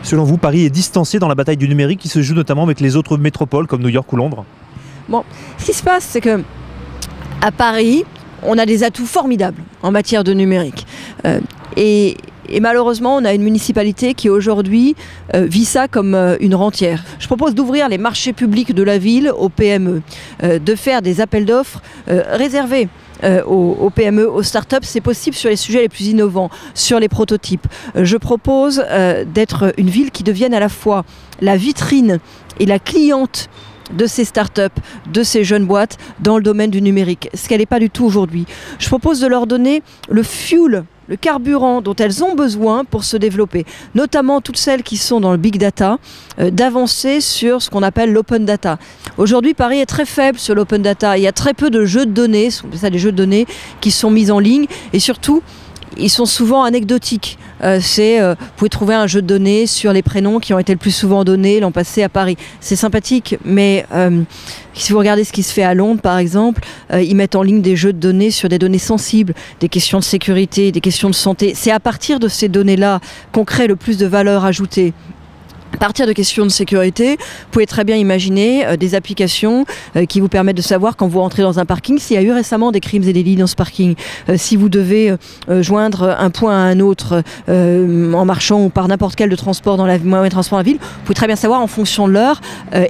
Selon vous, Paris est distancé dans la bataille du numérique qui se joue notamment avec les autres métropoles comme New York ou Londres? Bon, ce qui se passe, c'est que à Paris, on a des atouts formidables en matière de numérique. Et malheureusement, on a une municipalité qui aujourd'hui vit ça comme une rentière. Je propose d'ouvrir les marchés publics de la ville aux PME, de faire des appels d'offres réservés aux PME, aux startups. C'est possible sur les sujets les plus innovants, sur les prototypes. Je propose d'être une ville qui devienne à la fois la vitrine et la cliente de ces startups, de ces jeunes boîtes dans le domaine du numérique, ce qu'elle n'est pas du tout aujourd'hui. Je propose de leur donner le fuel, le carburant dont elles ont besoin pour se développer, notamment toutes celles qui sont dans le big data, d'avancer sur ce qu'on appelle l'open data. Aujourd'hui, Paris est très faible sur l'open data. Il y a très peu de jeux de données, on appelle ça des jeux de données, qui sont mis en ligne et surtout, ils sont souvent anecdotiques. Vous pouvez trouver un jeu de données sur les prénoms qui ont été le plus souvent donnés l'an passé à Paris. C'est sympathique, mais si vous regardez ce qui se fait à Londres, par exemple, ils mettent en ligne des jeux de données sur des données sensibles, des questions de sécurité, des questions de santé. C'est à partir de ces données-là qu'on crée le plus de valeur ajoutée. À partir de questions de sécurité, vous pouvez très bien imaginer des applications qui vous permettent de savoir quand vous rentrez dans un parking s'il y a eu récemment des crimes et délits dans ce parking. Si vous devez joindre un point à un autre en marchant ou par n'importe quel transport dans moyen de transport dans la ville, vous pouvez très bien savoir en fonction de l'heure,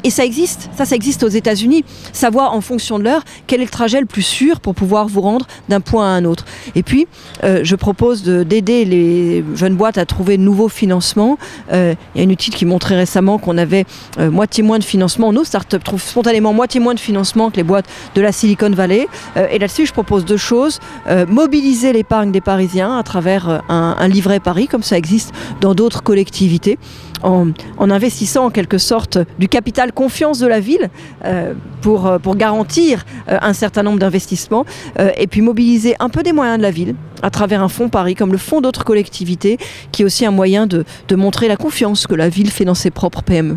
et ça existe aux États-Unis, savoir en fonction de l'heure quel est le trajet le plus sûr pour pouvoir vous rendre d'un point à un autre. Et puis, je propose d'aider les jeunes boîtes à trouver de nouveaux financements. Il y a une étude qui montré récemment qu'on avait moitié moins de financement. Nos startups trouvent spontanément moitié moins de financement que les boîtes de la Silicon Valley. Et là-dessus, je propose deux choses. Mobiliser l'épargne des Parisiens à travers un livret Paris, comme ça existe dans d'autres collectivités, en investissant en quelque sorte du capital confiance de la ville pour garantir un certain nombre d'investissements. Et puis mobiliser un peu des moyens de la ville à travers un fonds Paris, comme le fonds d'autres collectivités, qui est aussi un moyen de montrer la confiance que la ville fait dans ses propres PME.